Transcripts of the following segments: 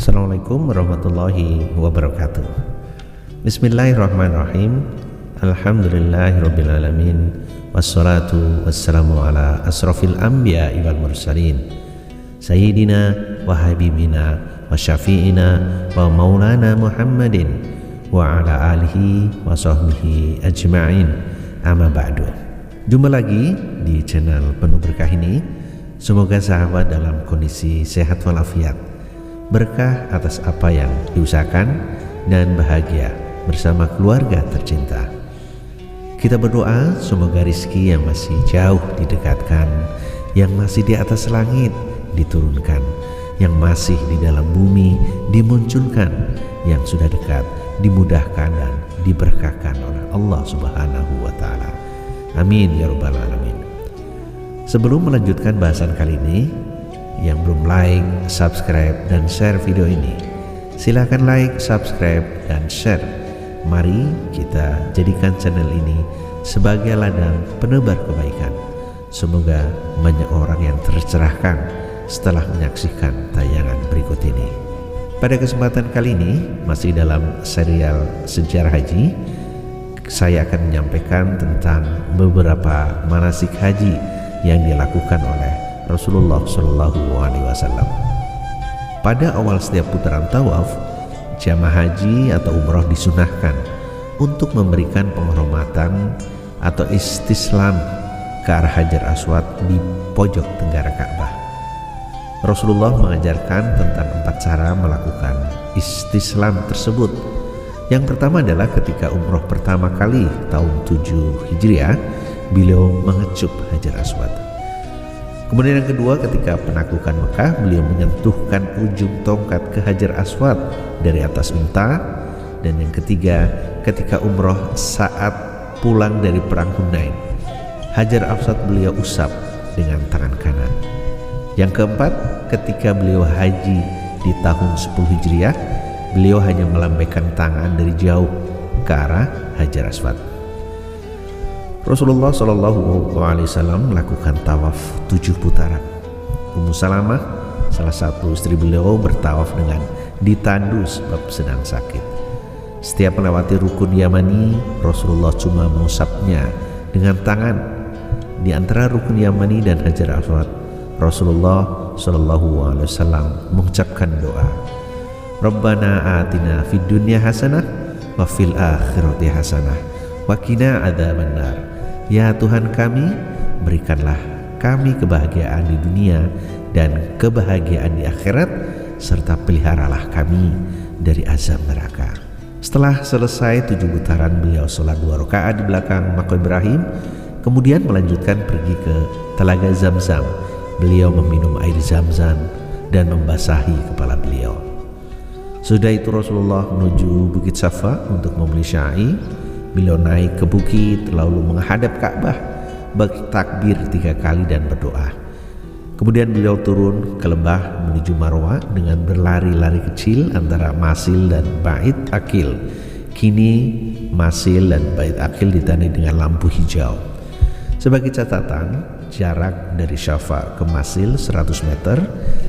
Assalamualaikum warahmatullahi wabarakatuh. Bismillahirrahmanirrahim. Alhamdulillahirrabbilalamin. Wassalatu wassalamu ala asrafil anbiya wal mursalin Sayyidina wa habibina wa syafi'ina wa maulana Muhammadin wa ala alihi wa sahbihi ajma'in. Amma ba'du. Jumpa lagi di channel penuh berkah ini. Semoga sahabat dalam kondisi sehat walafiat, berkah atas apa yang diusahakan, dan bahagia bersama keluarga tercinta. Kita berdoa semoga rizki yang masih jauh didekatkan, yang masih di atas langit diturunkan, yang masih di dalam bumi dimunculkan, yang sudah dekat dimudahkan dan diberkahkan oleh Allah Subhanahu wa Ta'ala. Amin ya Rabbal Alamin. Sebelum melanjutkan bahasan kali ini, yang belum like, subscribe, dan share video ini, silahkan like, subscribe, dan share. Mari kita jadikan channel ini sebagai ladang penebar kebaikan. Semoga banyak orang yang tercerahkan setelah menyaksikan tayangan berikut ini. Pada kesempatan kali ini, masih dalam serial Sejarah Haji, saya akan menyampaikan tentang beberapa manasik haji yang dilakukan oleh Rasulullah SAW. Pada awal setiap putaran tawaf, jamaah haji atau umroh disunahkan untuk memberikan penghormatan atau istislam ke arah Hajar Aswad di pojok tenggara Ka'bah. Rasulullah mengajarkan tentang 4 cara melakukan istislam tersebut. Yang pertama adalah ketika umroh pertama kali tahun 7 Hijriah, beliau mengecup Hajar Aswad. Kemudian yang kedua, ketika penaklukan Mekah, beliau menyentuhkan ujung tongkat ke Hajar Aswad dari atas unta. Dan yang ketiga, ketika umroh saat pulang dari perang Hunain, Hajar Aswad beliau usap dengan tangan kanan. Yang keempat, ketika beliau haji di tahun 10 Hijriah, beliau hanya melambaikan tangan dari jauh ke arah Hajar Aswad. Rasulullah SAW melakukan tawaf 7 putaran. Ummu Salamah, salah satu istri beliau, bertawaf dengan ditandu sebab sedang sakit. Setiap melewati rukun Yamani, Rasulullah cuma mengusapnya dengan tangan. Di antara rukun Yamani dan Hajar Aswad, Rasulullah SAW mengucapkan doa, Rabbana atina fid dunya hasanah wa fil akhirati hasanah wa qina adzabannar. Ya Tuhan kami, berikanlah kami kebahagiaan di dunia dan kebahagiaan di akhirat, serta peliharalah kami dari azab neraka. Setelah selesai 7 putaran, beliau sholat 2 rakaat di belakang Maqam Ibrahim, kemudian melanjutkan pergi ke Telaga Zamzam. Beliau meminum air Zamzam dan membasahi kepala beliau. Sudah itu Rasulullah menuju Bukit Safa untuk membeli syai. Beliau naik ke bukit lalu menghadap Ka'bah, bertakbir 3 kali dan berdoa. Kemudian beliau turun ke lembah menuju Marwah dengan berlari-lari kecil antara Masil dan Bait Akil. Kini Masil dan Bait Akil ditandai dengan lampu hijau. Sebagai catatan, jarak dari Syafa ke Masil 100 meter,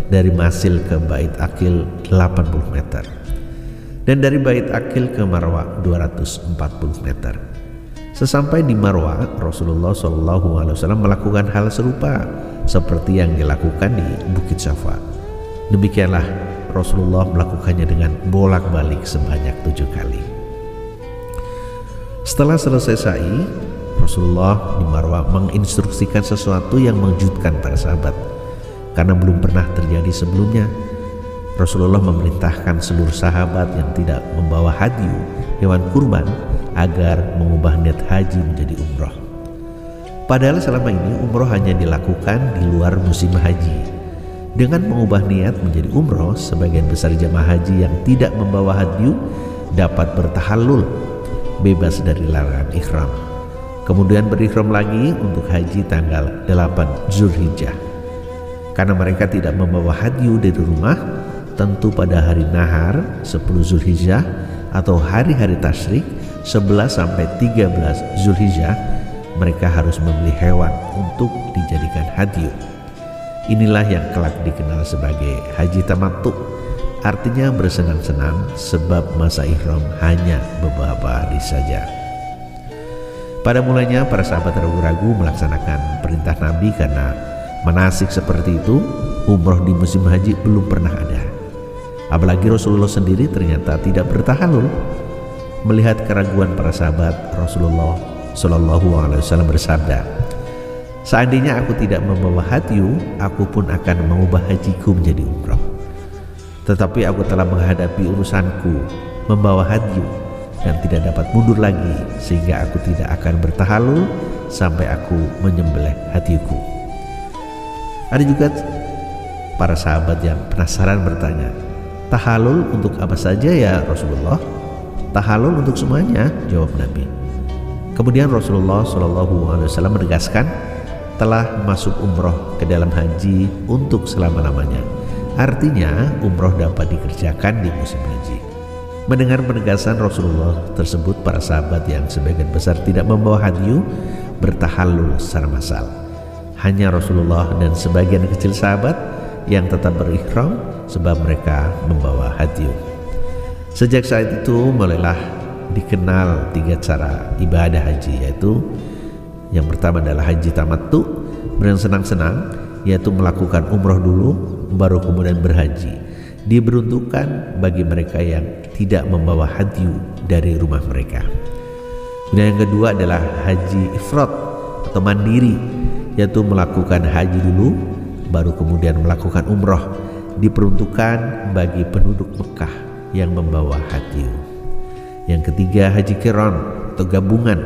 dari Masil ke Bait Akil 80 meter. Dan dari Bait Akil ke Marwah 240 meter. Sesampai di Marwah, Rasulullah SAW melakukan hal serupa seperti yang dilakukan di Bukit Safa. Demikianlah Rasulullah melakukannya dengan bolak-balik sebanyak 7 kali. Setelah selesai sa'i, Rasulullah di Marwah menginstruksikan sesuatu yang mengejutkan para sahabat karena belum pernah terjadi sebelumnya. Rasulullah memerintahkan seluruh sahabat yang tidak membawa hadyu, hewan kurban, agar mengubah niat haji menjadi umroh. Padahal selama ini umroh hanya dilakukan di luar musim haji. Dengan mengubah niat menjadi umroh, sebagian besar jamaah haji yang tidak membawa hadyu dapat bertahallul, bebas dari larangan ihram. Kemudian berikhram lagi untuk haji tanggal 8 Zulhijjah. Karena mereka tidak membawa hadyu dari rumah, tentu pada hari nahar 10 Zulhijjah atau hari-hari tasyrik 11 sampai 13 Zulhijjah, mereka harus membeli hewan untuk dijadikan hadyu. Inilah yang kelak dikenal sebagai haji tamattu, artinya bersenang-senang sebab masa ihram hanya beberapa hari saja. Pada mulanya para sahabat ragu-ragu melaksanakan perintah Nabi karena manasik seperti itu umroh di musim haji belum pernah ada. Apalagi Rasulullah sendiri ternyata tidak bertahalul. Melihat keraguan para sahabat, Rasulullah Shallallahu Alaihi Wasallam bersabda, "Seandainya aku tidak membawa hadyu, aku pun akan mengubah hajiku menjadi umroh. Tetapi aku telah menghadapi urusanku membawa hadyu dan tidak dapat mundur lagi, sehingga aku tidak akan bertahalul sampai aku menyembelih hadyuku." Ada juga para sahabat yang penasaran bertanya, "Tahalul untuk apa saja ya Rasulullah?" "Tahalul untuk semuanya," jawab Nabi. Kemudian Rasulullah SAW menegaskan, telah masuk umroh ke dalam haji untuk selama-lamanya. Artinya umroh dapat dikerjakan di musim haji. Mendengar penegasan Rasulullah tersebut, para sahabat yang sebagian besar tidak membawa hadyu bertahalul secara massal. Hanya Rasulullah dan sebagian kecil sahabat yang tetap berihram sebab mereka membawa hadyu. Sejak saat itu mulailah dikenal 3 cara ibadah haji, yaitu yang pertama adalah haji tamattu, bersenang-senang, yaitu melakukan umroh dulu baru kemudian berhaji. Diperuntukkan bagi mereka yang tidak membawa hadyu dari rumah mereka. Dan yang kedua adalah haji ifrad atau mandiri, yaitu melakukan haji dulu baru kemudian melakukan umroh. Diperuntukkan bagi penduduk Mekah yang membawa hadyu. Yang ketiga haji qiran atau gabungan,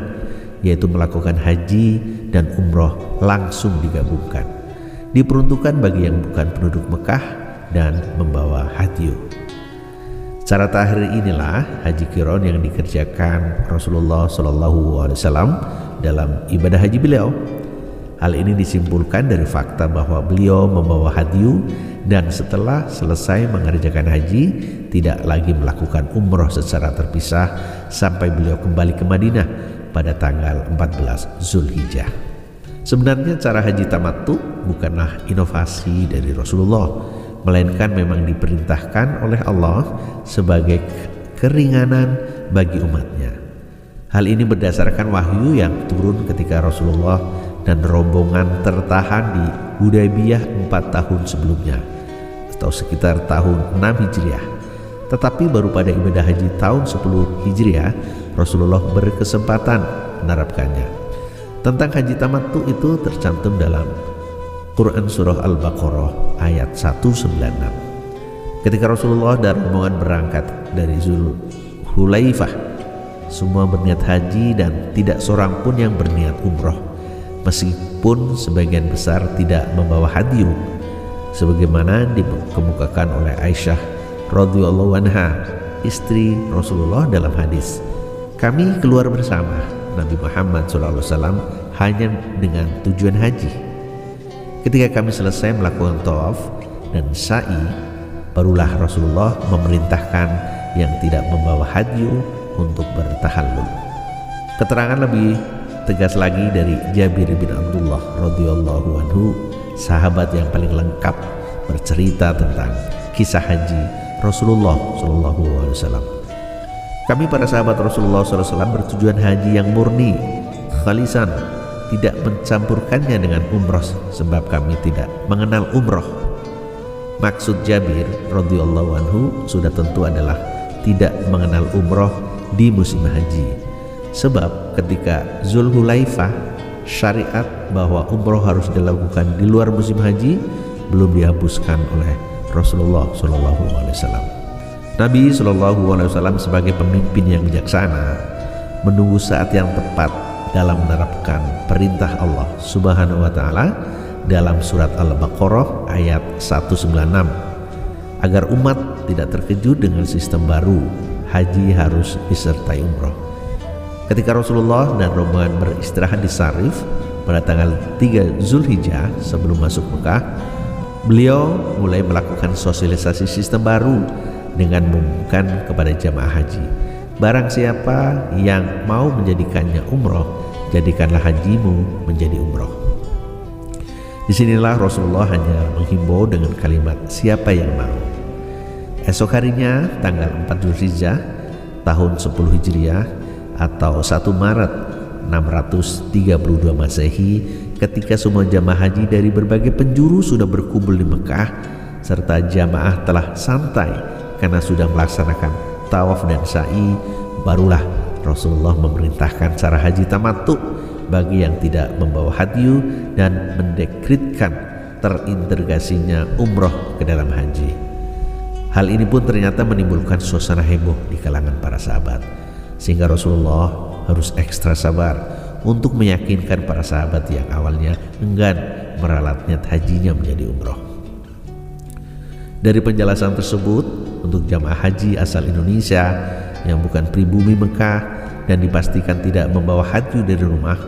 yaitu melakukan haji dan umroh langsung digabungkan. Diperuntukkan bagi yang bukan penduduk Mekah dan membawa hadyu. Cara terakhir inilah haji qiran yang dikerjakan Rasulullah SAW dalam ibadah haji beliau. Hal ini disimpulkan dari fakta bahwa beliau membawa hadyu dan setelah selesai mengerjakan haji tidak lagi melakukan umroh secara terpisah sampai beliau kembali ke Madinah pada tanggal 14 Zulhijjah. Sebenarnya cara haji tamattu bukanlah inovasi dari Rasulullah, melainkan memang diperintahkan oleh Allah sebagai keringanan bagi umatnya. Hal ini berdasarkan wahyu yang turun ketika Rasulullah dan rombongan tertahan di Hudaybiyah 4 tahun sebelumnya atau sekitar tahun 6 Hijriah. Tetapi baru pada ibadah haji tahun 10 Hijriah Rasulullah berkesempatan menerapkannya. Tentang haji tamattu itu tercantum dalam Quran Surah Al-Baqarah ayat 196. Ketika Rasulullah dan rombongan berangkat dari Zulhulaifah, semua berniat haji dan tidak seorang pun yang berniat umroh, meskipun sebagian besar tidak membawa hadyu, sebagaimana dikemukakan oleh Aisyah radhiyallahu anha, istri Rasulullah dalam hadis, "Kami keluar bersama Nabi Muhammad SAW hanya dengan tujuan haji. Ketika kami selesai melakukan tawaf dan sa'i, barulah Rasulullah memerintahkan yang tidak membawa hadyu untuk bertahallul." Keterangan lebih tegas lagi dari Jabir bin Abdullah radhiyallahu anhu, sahabat yang paling lengkap bercerita tentang kisah haji Rasulullah SAW. "Kami para sahabat Rasulullah SAW bertujuan haji yang murni, khalisan, tidak mencampurkannya dengan umroh sebab kami tidak mengenal umroh." Maksud Jabir radhiyallahu anhu sudah tentu adalah tidak mengenal umroh di musim haji, sebab ketika Zulhulaifah syariat bahwa umroh harus dilakukan di luar musim haji belum dihapuskan oleh Rasulullah SAW. Nabi SAW sebagai pemimpin yang bijaksana menunggu saat yang tepat dalam menerapkan perintah Allah Subhanahu wa Ta'ala dalam surat Al-Baqarah ayat 196 agar umat tidak terkejut dengan sistem baru haji harus disertai umroh. Ketika Rasulullah dan rombongan beristirahat di Sarif pada tanggal 3 Zulhijjah sebelum masuk Mekah, beliau mulai melakukan sosialisasi sistem baru dengan mengumumkan kepada jamaah haji, "Barang siapa yang mau menjadikannya umroh, jadikanlah hajimu menjadi umroh." Disinilah Rasulullah hanya menghimbau dengan kalimat "siapa yang mau". Esok harinya tanggal 4 Zulhijjah tahun 10 Hijriah atau 1 Maret 632 Masehi, ketika semua jamaah haji dari berbagai penjuru sudah berkumpul di Mekah serta jamaah telah santai karena sudah melaksanakan tawaf dan sa'i, barulah Rasulullah memerintahkan cara haji tamattu bagi yang tidak membawa hadyu dan mendekretkan terintegrasinya umroh ke dalam haji. Hal ini pun ternyata menimbulkan suasana heboh di kalangan para sahabat, sehingga Rasulullah harus ekstra sabar untuk meyakinkan para sahabat yang awalnya enggan meralat niat hajinya menjadi umroh. Dari penjelasan tersebut, untuk jamaah haji asal Indonesia yang bukan pribumi Mekah dan dipastikan tidak membawa hadyu dari rumah,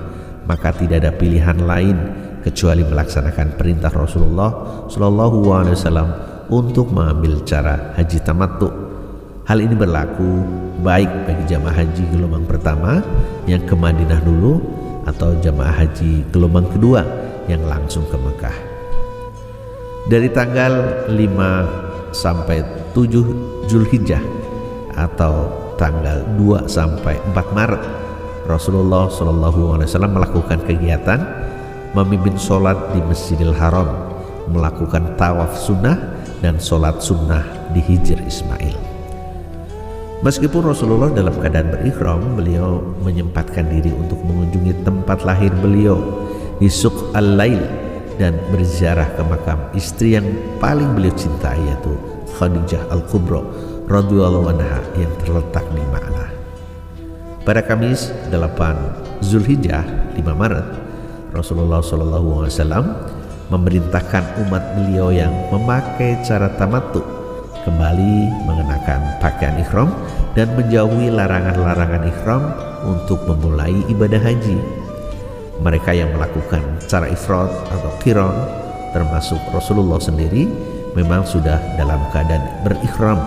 maka tidak ada pilihan lain kecuali melaksanakan perintah Rasulullah SAW untuk mengambil cara haji tamattu. Hal ini berlaku baik bagi jamaah haji gelombang pertama yang ke Madinah dulu atau jamaah haji gelombang kedua yang langsung ke Mekah. Dari tanggal 5 sampai 7 Zulhijjah atau tanggal 2 sampai 4 Maret, Rasulullah SAW melakukan kegiatan memimpin sholat di Masjidil Haram, melakukan tawaf sunnah dan sholat sunnah di Hijr Ismail. Meskipun Rasulullah dalam keadaan berihram, beliau menyempatkan diri untuk mengunjungi tempat lahir beliau di Suq Al-Lail dan berziarah ke makam istri yang paling beliau cintai, yaitu Khadijah Al-Kubra radhiyallahu anha yang terletak di Ma'lah. Pada Kamis 8 Zulhijjah 5 Maret, Rasulullah SAW memerintahkan umat beliau yang memakai cara tamattu kembali mengenakan pakaian ihram dan menjauhi larangan-larangan ihram untuk memulai ibadah haji. Mereka yang melakukan cara ifrad atau qiran, termasuk Rasulullah sendiri, memang sudah dalam keadaan berihram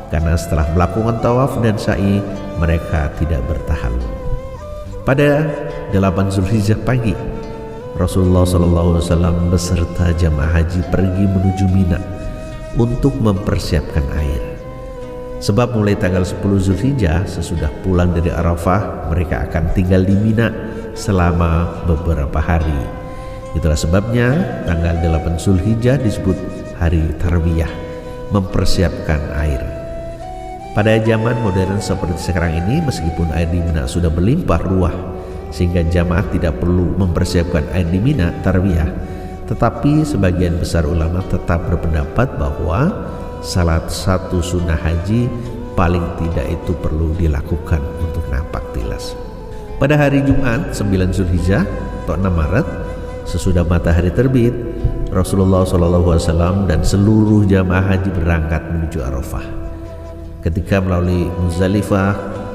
karena setelah melakukan tawaf dan sa'i mereka tidak bertahalul. Pada 8 Zulhijjah pagi, Rasulullah SAW beserta jamaah haji pergi menuju Mina untuk mempersiapkan air. Sebab mulai tanggal 10 Zulhijjah sesudah pulang dari Arafah, mereka akan tinggal di Mina selama beberapa hari. Itulah sebabnya tanggal 8 Zulhijjah disebut hari Tarwiyah, mempersiapkan air. Pada zaman modern seperti sekarang ini, meskipun air di Mina sudah berlimpah ruah sehingga jamaah tidak perlu mempersiapkan air di Mina Tarwiyah, tetapi sebagian besar ulama tetap berpendapat bahwa salah satu sunnah haji paling tidak itu perlu dilakukan untuk napak tilas. Pada hari Jumat 9 Zulhijjah atau 6 Maret, sesudah matahari terbit, Rasulullah SAW dan seluruh jamaah haji berangkat menuju Arafah. Ketika melalui Muzdalifah,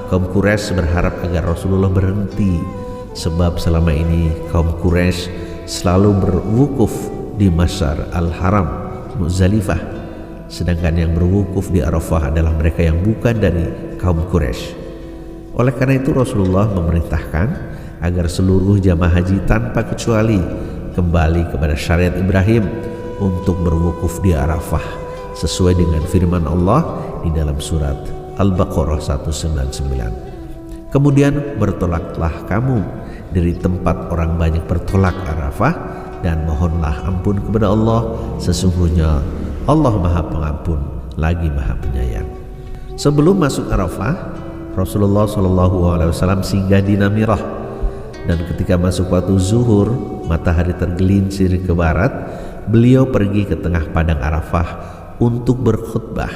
kaum Quraisy berharap agar Rasulullah berhenti, sebab selama ini kaum Quraisy selalu berwukuf di Masyar Al-Haram Muzdalifah, sedangkan yang berwukuf di Arafah adalah mereka yang bukan dari kaum Quraisy. Oleh karena itu Rasulullah memerintahkan agar seluruh jamaah haji tanpa kecuali kembali kepada syariat Ibrahim untuk berwukuf di Arafah sesuai dengan firman Allah di dalam surat Al-Baqarah 199. Kemudian bertolaklah kamu dari tempat orang banyak bertolak Arafah dan mohonlah ampun kepada Allah, sesungguhnya Allah Maha Pengampun lagi Maha Penyayang. Sebelum masuk Arafah, Rasulullah SAW singgah di Namirah, dan ketika masuk waktu zuhur, matahari tergelincir ke barat, beliau pergi ke tengah padang Arafah untuk berkhutbah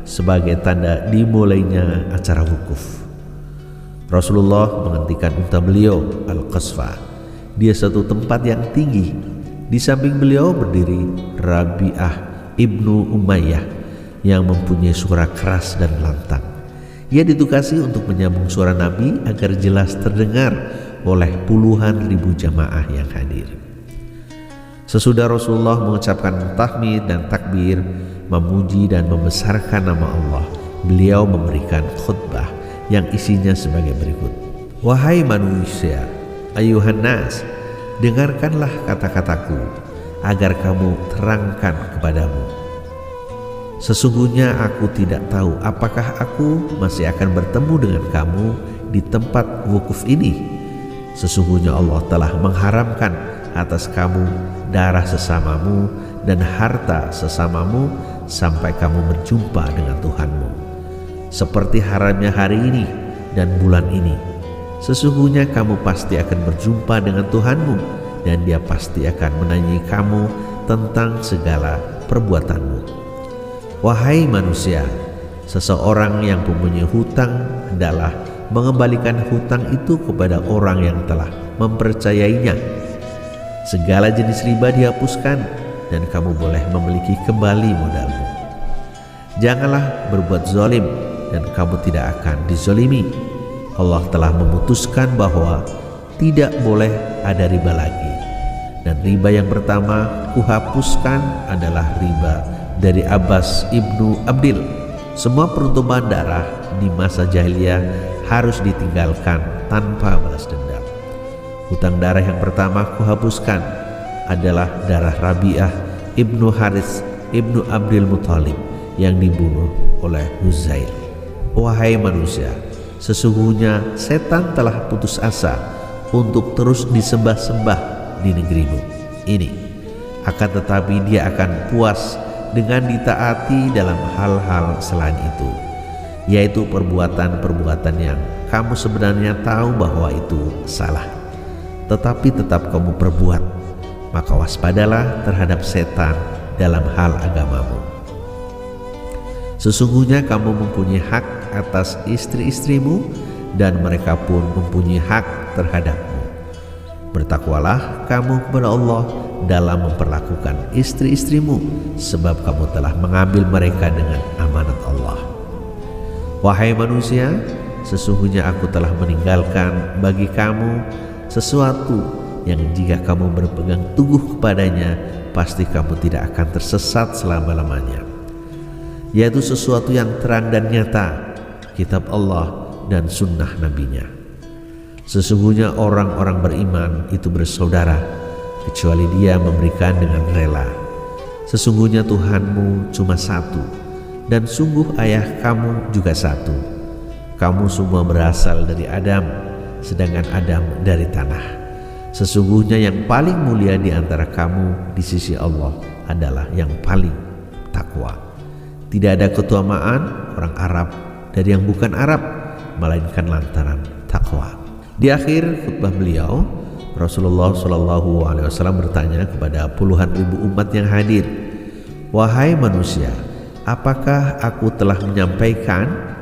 sebagai tanda dimulainya acara wukuf. Rasulullah menghentikan unta beliau Al-Qasfa di satu tempat yang tinggi. Di samping beliau berdiri Rabi'ah ibnu Umayyah yang mempunyai suara keras dan lantang. Ia ditugasi untuk menyambung suara Nabi agar jelas terdengar oleh puluhan ribu jamaah yang hadir. Sesudah Rasulullah mengucapkan tahmid dan takbir, memuji dan membesarkan nama Allah, beliau memberikan khutbah yang isinya sebagai berikut. Wahai manusia, ayuhan nas, dengarkanlah kata-kataku agar kamu terangkan kepadamu. Sesungguhnya aku tidak tahu apakah aku masih akan bertemu dengan kamu di tempat wukuf ini. Sesungguhnya Allah telah mengharamkan atas kamu darah sesamamu dan harta sesamamu sampai kamu berjumpa dengan Tuhanmu, seperti haramnya hari ini dan bulan ini. Sesungguhnya kamu pasti akan berjumpa dengan Tuhanmu, dan Dia pasti akan menanyai kamu tentang segala perbuatanmu. Wahai manusia, seseorang yang mempunyai hutang hendaklah mengembalikan hutang itu kepada orang yang telah mempercayainya. Segala jenis riba dihapuskan, dan kamu boleh memiliki kembali modalmu. Janganlah berbuat zalim, dan kamu tidak akan dizalimi. Allah telah memutuskan bahwa tidak boleh ada riba lagi, dan riba yang pertama kuhapuskan adalah riba dari Abbas ibnu Abdil. Semua pertumpahan darah di masa jahiliyah harus ditinggalkan tanpa balas dendam. Hutang darah yang pertama kuhapuskan adalah darah Rabi'ah ibnu Haris ibnu Abdul Muthalib yang dibunuh oleh Huzail. Wahai manusia, sesungguhnya setan telah putus asa untuk terus disembah-sembah di negerimu ini. Akan tetapi dia akan puas dengan ditaati dalam hal-hal selain itu, yaitu perbuatan-perbuatan yang kamu sebenarnya tahu bahwa itu salah, tetapi tetap kamu perbuat. Maka waspadalah terhadap setan dalam hal agamamu. Sesungguhnya kamu mempunyai hak atas istri-istrimu, dan mereka pun mempunyai hak terhadapmu. Bertakwalah kamu kepada Allah dalam memperlakukan istri-istrimu, sebab kamu telah mengambil mereka dengan amanat Allah. Wahai manusia, sesungguhnya aku telah meninggalkan bagi kamu sesuatu yang jika kamu berpegang teguh kepadanya, pasti kamu tidak akan tersesat selama-lamanya, yaitu sesuatu yang terang dan nyata, kitab Allah dan sunnah nabinya. Sesungguhnya orang-orang beriman itu bersaudara, kecuali dia memberikan dengan rela. Sesungguhnya Tuhanmu cuma satu, dan sungguh ayah kamu juga satu. Kamu semua berasal dari Adam, sedangkan Adam dari tanah. Sesungguhnya yang paling mulia di antara kamu di sisi Allah adalah yang paling takwa. Tidak ada keutamaan orang Arab dari yang bukan Arab, melainkan lantaran takwa. Di akhir khutbah beliau, Rasulullah SAW bertanya kepada puluhan ribu umat yang hadir, "Wahai manusia, apakah aku telah menyampaikan?"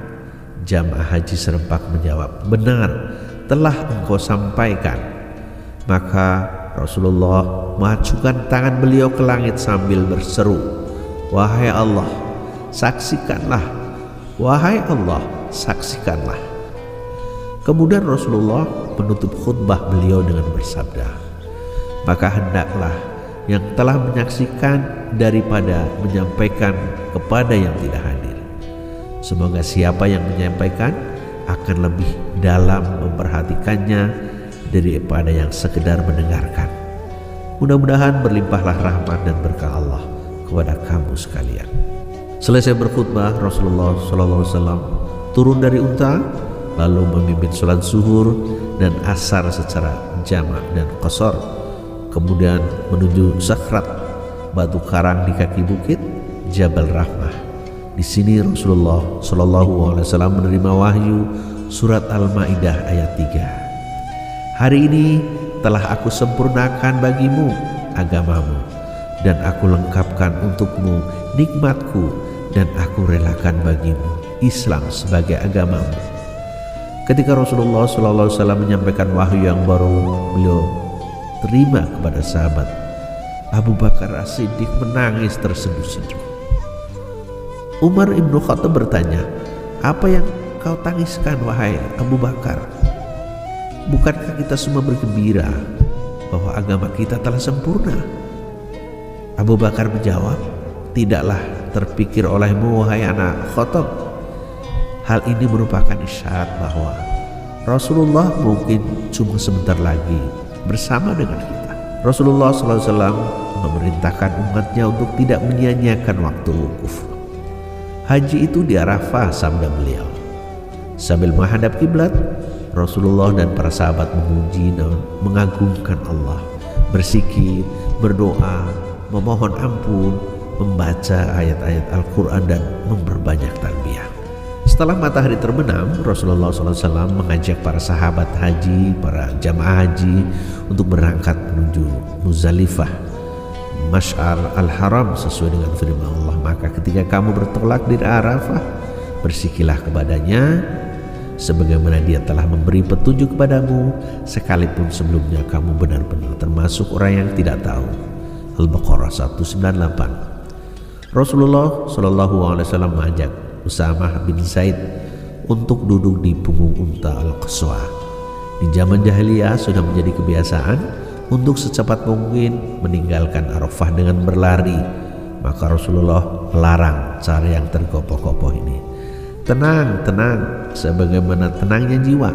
Jamaah haji serempak menjawab, "Benar, telah engkau sampaikan." Maka Rasulullah mengacukan tangan beliau ke langit sambil berseru, "Wahai Allah, saksikanlah! Wahai Allah, saksikanlah!" Kemudian Rasulullah menutup khutbah beliau dengan bersabda, "Maka hendaklah yang telah menyaksikan daripada menyampaikan kepada yang tidak hadir. Semoga siapa yang menyampaikan akan lebih dalam memperhatikannya daripada yang sekedar mendengarkan. Mudah-mudahan berlimpahlah rahmat dan berkah Allah kepada kamu sekalian." Selesai berkhutbah, Rasulullah SAW turun dari unta, lalu memimpin sholat zuhur dan asar secara jamak dan qasar, kemudian menuju sakrat, batu karang di kaki bukit Jabal Rahmah. Di sini Rasulullah SAW menerima wahyu surat Al-Maidah ayat 3. "Hari ini telah aku sempurnakan bagimu agamamu, dan aku lengkapkan untukmu nikmatku, dan aku relakan bagimu Islam sebagai agamamu." Ketika Rasulullah SAW menyampaikan wahyu yang baru beliau terima kepada sahabat, Abu Bakar As-Siddiq menangis terseduh-seduh. Umar ibnu Khattab bertanya, "Apa yang kau tangiskan wahai Abu Bakar? Bukankah kita semua bergembira bahwa agama kita telah sempurna?" Abu Bakar menjawab, "Tidaklah terpikir olehmu wahai anak Khattab. Hal ini merupakan isyarat bahwa Rasulullah mungkin cuma sebentar lagi bersama dengan kita." Rasulullah SAW memerintahkan umatnya untuk tidak menyia-nyiakan waktu wukuf. Haji itu di Arafah, sabda beliau. Sambil menghadap kiblat, Rasulullah dan para sahabat memuji dan mengagungkan Allah, berzikir, berdoa, memohon ampun, membaca ayat-ayat Al-Quran dan memperbanyak talbiyah. Setelah matahari terbenam, Rasulullah SAW mengajak para sahabat haji, para jamaah haji untuk berangkat menuju Muzdalifah, Masy'ar al-Haram, sesuai dengan firman Allah. Maka ketika kamu bertolak di Arafah, bersikilah kepadanya sebagaimana dia telah memberi petunjuk kepadamu, sekalipun sebelumnya kamu benar-benar termasuk orang yang tidak tahu. Al-Baqarah 198. Rasulullah SAW mengajak Usamah bin Zaid untuk duduk di punggung unta Al-Qaswa. Di zaman jahiliyah sudah menjadi kebiasaan untuk secepat mungkin meninggalkan Arafah dengan berlari. Maka Rasulullah melarang cara yang tergopoh-gopoh ini. Tenang, tenang, sebagaimana tenangnya jiwa.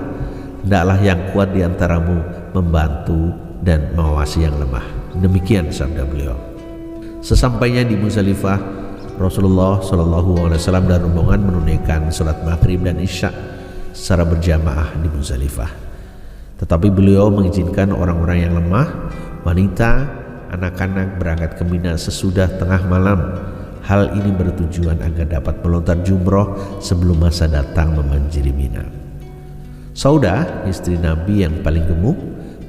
Hendaklah yang kuat di antaramu membantu dan mengawasi yang lemah. Demikian sabda beliau. Sesampainya di Muzdalifah, Rasulullah SAW dan rombongan menunaikan sholat maghrib dan isya secara berjamaah di Muzdalifah. Tetapi beliau mengizinkan orang-orang yang lemah, wanita, anak-anak berangkat ke Mina sesudah tengah malam. Hal ini bertujuan agar dapat melontar jumroh sebelum masa datang membanjiri Mina. Saudah, istri Nabi yang paling gemuk,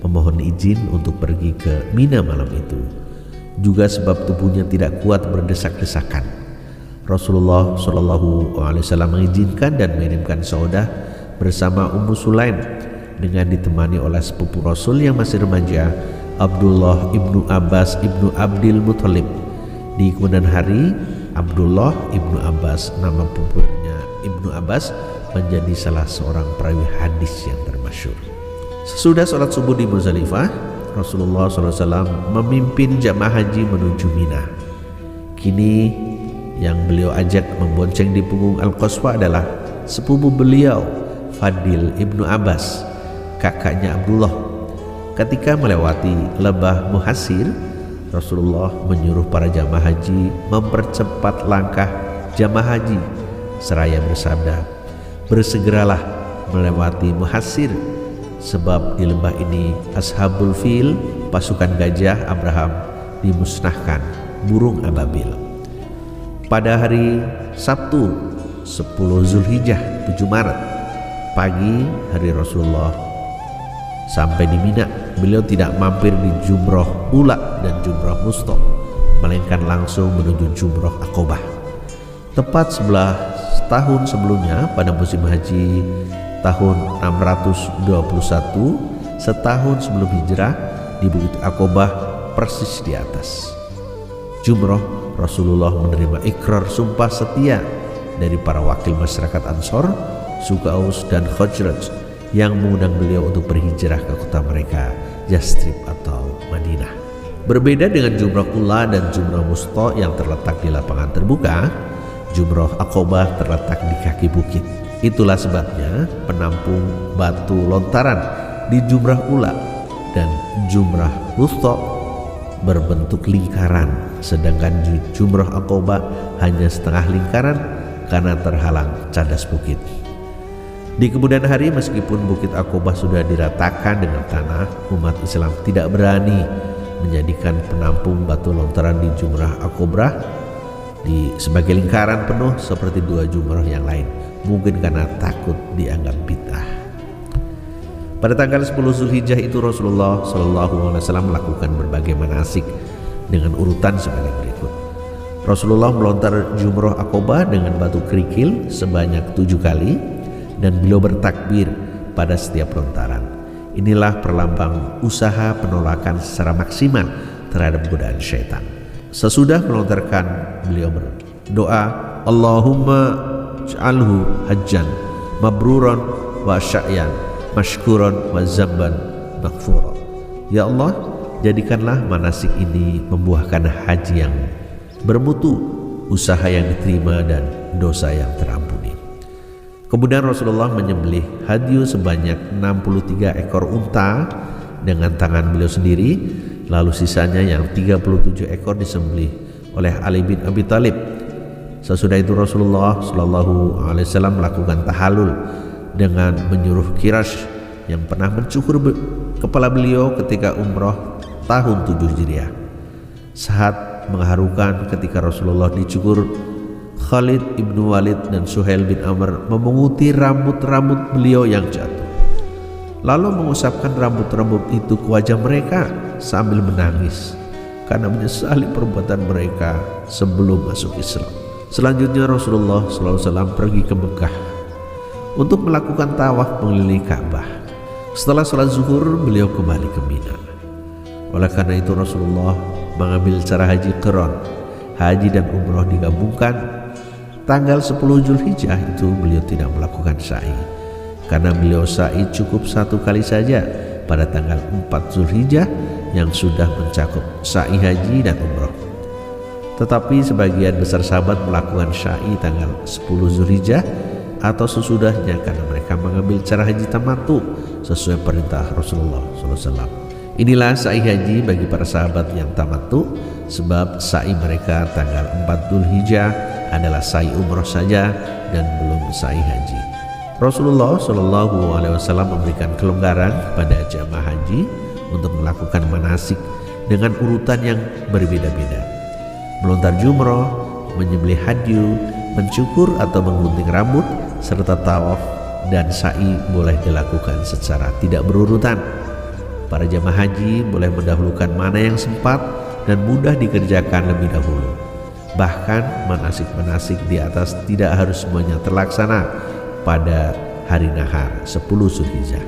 memohon izin untuk pergi ke Mina malam itu. Juga sebab tubuhnya tidak kuat berdesak-desakan. Rasulullah SAW mengizinkan dan mengirimkan Saudah bersama Ummu Sulaim dengan ditemani oleh sepupu Rasul yang masih remaja, Abdullah ibnu Abbas ibnu Abdil Muthalib. Di kemudian hari, Abdullah ibnu Abbas, nama pupunya Ibnu Abbas, menjadi salah seorang perawi hadis yang termasyhur. Sesudah sholat subuh di Muzdalifah, Rasulullah SAW memimpin jamaah haji menuju Mina. Kini yang beliau ajak membonceng di punggung Al-Qaswa adalah sepupu beliau, Fadil ibnu Abbas, kakaknya Abdullah. Ketika melewati Lebah Muhasir, Rasulullah menyuruh para jamaah haji mempercepat langkah jamaah haji seraya bersabda, bersegeralah melewati Muhasir, sebab di lembah ini Ashabul Fil, pasukan gajah Abraham, dimusnahkan burung ababil. Pada hari Sabtu 10 Zulhijjah 7 Maret pagi hari Rasulullah sampai di Mina, beliau tidak mampir di Jumroh Ula dan Jumroh Wusta, melainkan langsung menuju Jumroh Aqobah. Tepat 11 tahun sebelumnya, pada musim haji tahun 621, setahun sebelum hijrah, di Bukit Aqobah persis di atas Jumroh, Rasulullah menerima ikrar sumpah setia dari para wakil masyarakat Ansor, suku Aus dan Khazraj yang mengundang beliau untuk berhijrah ke kota mereka, Yastrib atau Madinah. Berbeda dengan Jumroh Ula dan Jumroh Wusta yang terletak di lapangan terbuka, Jumroh Aqobah terletak di kaki bukit. Itulah sebabnya penampung batu lontaran di Jumroh Ula dan Jumroh Wusta berbentuk lingkaran, sedangkan Jumroh Aqobah hanya setengah lingkaran karena terhalang cadas bukit. Di kemudian hari, meskipun Bukit Aqobah sudah diratakan dengan tanah, umat Islam tidak berani menjadikan penampung batu lontaran di Jumroh Aqobah sebagai lingkaran penuh seperti dua jumroh yang lain, mungkin karena takut dianggap bid'ah. Pada tanggal 10 Zulhijjah itu Rasulullah SAW melakukan berbagai manasik dengan urutan sebagai berikut. Rasulullah melontar Jumroh Aqobah dengan batu kerikil sebanyak 7 kali dan beliau bertakbir pada setiap lontaran. Inilah perlambang usaha penolakan secara maksimal terhadap godaan syaitan. Sesudah melontarkan, beliau berdoa, Allahumma ij'alhu hajjan mabruran wa sya'yan mashkuran wa zamban maghfuran. Ya Allah, jadikanlah manasik ini membuahkan haji yang bermutu, usaha yang diterima dan dosa yang terampuni. Kemudian Rasulullah menyembelih hadyu sebanyak 63 ekor unta dengan tangan beliau sendiri, lalu sisanya yang 37 ekor disembelih oleh Ali bin Abi Thalib. Sesudah itu Rasulullah SAW melakukan tahallul dengan menyuruh Qiraisy yang pernah mencukur kepala beliau ketika umroh tahun 7 Hijriah. Saat mengharukan ketika Rasulullah dicukur, Khalid ibnu Walid dan Suhail bin Amr memunguti rambut-rambut beliau yang jatuh, lalu mengusapkan rambut-rambut itu ke wajah mereka sambil menangis karena menyesali perbuatan mereka sebelum masuk Islam. Selanjutnya Rasulullah SAW pergi ke Mekah untuk melakukan tawaf mengelilingi Ka'bah. Setelah sholat zuhur, beliau kembali ke Mina. Oleh karena itu Rasulullah mengambil cara haji qiran. Haji dan umroh digabungkan. Tanggal 10 Zulhijjah itu beliau tidak melakukan sa'i, karena beliau sa'i cukup satu kali saja pada tanggal 4 Zulhijjah yang sudah mencakup sa'i haji dan umroh. Tetapi sebagian besar sahabat melakukan sa'i tanggal 10 Zulhijjah atau sesudahnya karena mereka mengambil cara haji tamattu sesuai perintah Rasulullah SAW. Inilah sa'i haji bagi para sahabat yang tamattu, sebab sa'i mereka tanggal 4 Zulhijjah adalah sa'i umroh saja dan belum sa'i haji. Rasulullah SAW memberikan kelonggaran kepada jamaah haji untuk melakukan manasik dengan urutan yang berbeda-beda. Melontar jumroh, menyembelih hadyu, mencukur atau menggunting rambut, serta tawaf dan sa'i boleh dilakukan secara tidak berurutan. Para jamaah haji boleh mendahulukan mana yang sempat dan mudah dikerjakan lebih dahulu. Bahkan manasik-manasik di atas tidak harus semuanya terlaksana pada hari nahar 10 Zulhijjah.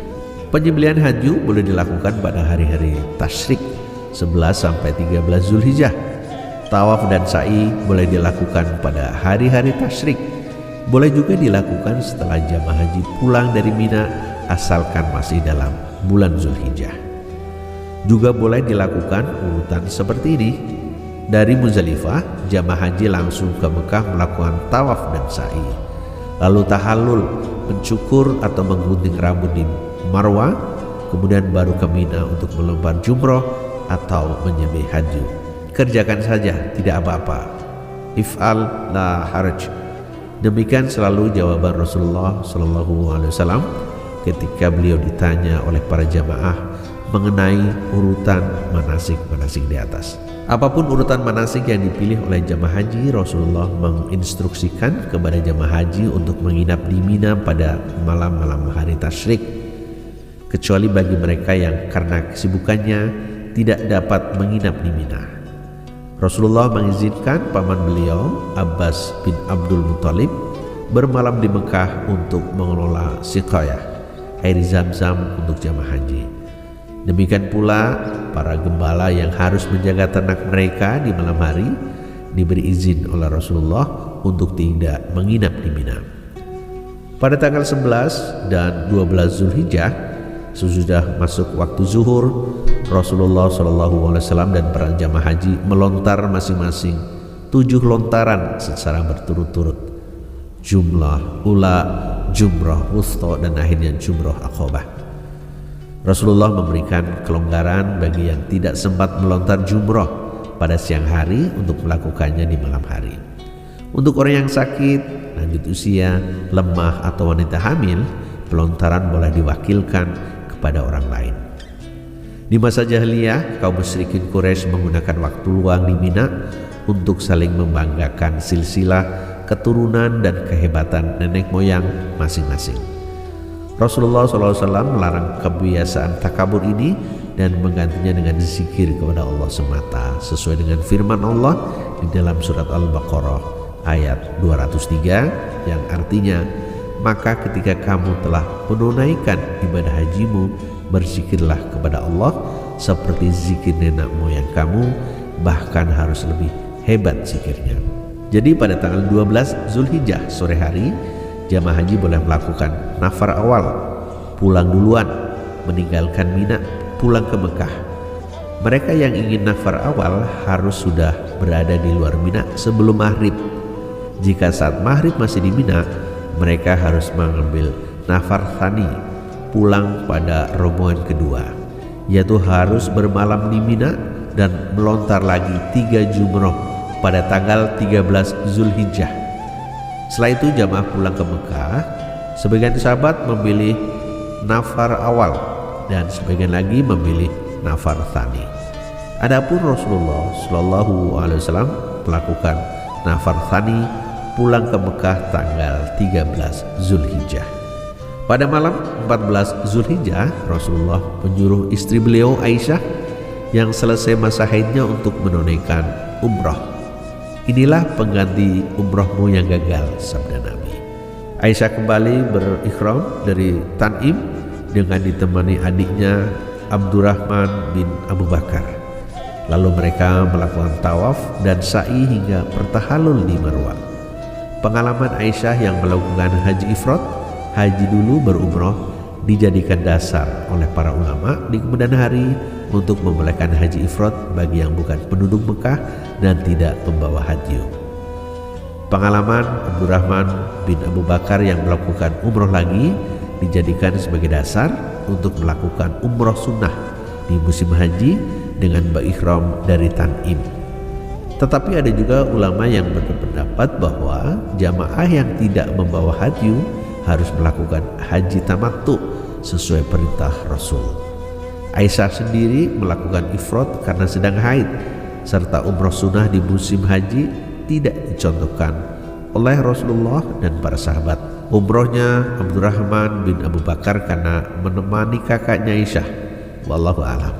Penyembelihan hadyu boleh dilakukan pada hari-hari tasyrik 11 sampai 13 Zulhijjah. Tawaf dan sa'i boleh dilakukan pada hari-hari tasyrik. Boleh juga dilakukan setelah jamaah haji pulang dari Mina asalkan masih dalam bulan Zulhijjah. Juga boleh dilakukan urutan seperti ini. Dari Muzdalifah, jamaah haji langsung ke Mekah melakukan tawaf dan sa'i, lalu tahallul, mencukur atau menggunting rambut di Marwah, kemudian baru ke Mina untuk melempar jumroh atau menyembelih hadyu. Kerjakan saja, tidak apa-apa. If'al la haraj. Demikian selalu jawaban Rasulullah SAW ketika beliau ditanya oleh para jamaah mengenai urutan manasik-manasik di atas. Apapun urutan manasik yang dipilih oleh jamaah haji, Rasulullah menginstruksikan kepada jamaah haji untuk menginap di Mina pada malam-malam hari tasyrik, kecuali bagi mereka yang karena kesibukannya tidak dapat menginap di Mina. Rasulullah mengizinkan paman beliau, Abbas bin Abdul Muthalib, bermalam di Mekah untuk mengelola siqayah, air zam-zam untuk jamaah haji. Demikian pula para gembala yang harus menjaga ternak mereka di malam hari diberi izin oleh Rasulullah untuk tidak menginap di Mina. Pada tanggal 11 dan 12 Zulhijjah, sesudah masuk waktu zuhur, Rasulullah SAW dan para jamaah haji melontar masing-masing 7 lontaran secara berturut-turut. Jumlah ula, jumrah wusta, dan akhirnya jumrah aqabah. Rasulullah memberikan kelonggaran bagi yang tidak sempat melontar jumrah pada siang hari untuk melakukannya di malam hari. Untuk orang yang sakit, lanjut usia, lemah, atau wanita hamil, pelontaran boleh diwakilkan kepada orang lain. Di masa jahiliyah, kaum musyrikin Quraisy menggunakan waktu luang di Mina untuk saling membanggakan silsilah, keturunan, dan kehebatan nenek moyang masing-masing. Rasulullah SAW melarang kebiasaan takabur ini dan menggantinya dengan zikir kepada Allah semata, sesuai dengan firman Allah di dalam surat Al-Baqarah ayat 203 yang artinya, maka ketika kamu telah menunaikan ibadah hajimu, berzikirlah kepada Allah seperti zikir nenek moyang kamu, bahkan harus lebih hebat zikirnya. Jadi pada tanggal 12 Zulhijjah sore hari, jamaah haji boleh melakukan nafar awal, pulang duluan, meninggalkan Mina, pulang ke Mekah. Mereka yang ingin nafar awal harus sudah berada di luar Mina sebelum maghrib. Jika saat maghrib masih di Mina, mereka harus mengambil nafar thani, pulang pada rombongan kedua, yaitu harus bermalam di Mina dan melontar lagi 3 jumroh pada tanggal 13 Zulhijjah. Setelah itu jamaah pulang ke Mekah. Sebagian sahabat memilih nafar awal dan sebagian lagi memilih nafar tsani. Adapun Rasulullah Shallallahu Alaihi Wasallam melakukan nafar tsani pulang ke Mekah tanggal 13 Zulhijjah. Pada malam 14 Zulhijjah, Rasulullah menyuruh istri beliau Aisyah yang selesai masa haidnya untuk menunaikan umrah. Inilah pengganti umrahmu yang gagal, sabda Nabi. Aisyah kembali berikhram dari Tan'im dengan ditemani adiknya Abdurrahman bin Abu Bakar. Lalu mereka melakukan tawaf dan sa'i hingga pertahallul di Marwah. Pengalaman Aisyah yang melakukan haji ifrad, haji dulu berumrah, dijadikan dasar oleh para ulama di kemudian hari untuk membolehkan haji ifrad bagi yang bukan penduduk Mekah dan tidak membawa hadyu. Pengalaman Abdurrahman bin Abu Bakar yang melakukan umroh lagi dijadikan sebagai dasar untuk melakukan umroh sunnah di musim haji dengan berikhram dari Tan'im. Tetapi ada juga ulama yang berpendapat bahwa jamaah yang tidak membawa hadyu harus melakukan haji tamattu sesuai perintah Rasul. Aisyah sendiri melakukan ifrad karena sedang haid, serta umroh sunnah di musim haji tidak dicontohkan oleh Rasulullah dan para sahabat. Umrohnya Abdurrahman bin Abu Bakar karena menemani kakaknya Aisyah. Wallahu a'lam.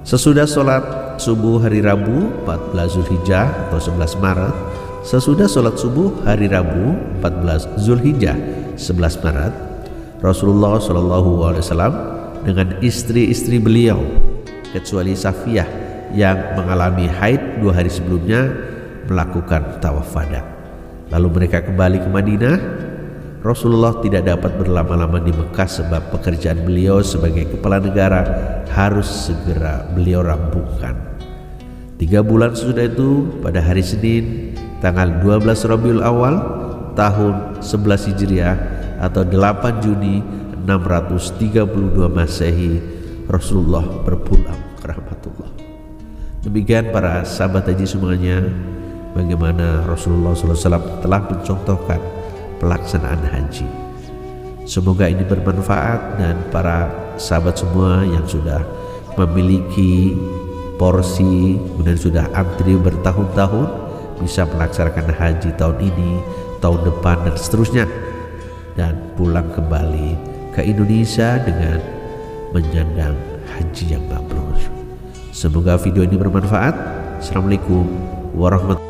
Sesudah sholat subuh hari Rabu 14 Zulhijjah atau 11 Maret, sesudah sholat subuh hari Rabu 14 Zulhijjah 11 Maret, Rasulullah SAW dengan istri-istri beliau kecuali Safiyah yang mengalami haid 2 hari sebelumnya melakukan tawaf wada. Lalu mereka kembali ke Madinah. Rasulullah tidak dapat berlama-lama di Mekah sebab pekerjaan beliau sebagai kepala negara harus segera beliau rampungkan. 3 bulan sesudah itu, pada hari Senin tanggal 12 Rabiul Awal tahun 11 Hijriah atau 8 Juni 632 Masehi, Rasulullah berpulang ke rahmatullah. Demikian para sahabat haji semuanya, bagaimana Rasulullah SAW telah mencontohkan pelaksanaan haji. Semoga ini bermanfaat dan para sahabat semua yang sudah memiliki porsi kemudian sudah antri bertahun-tahun bisa melaksanakan haji tahun ini, tahun depan dan seterusnya, dan pulang kembali ke Indonesia dengan menyandang haji yang mabrur. Semoga video ini bermanfaat. Assalamualaikum warahmatullahi wabarakatuh.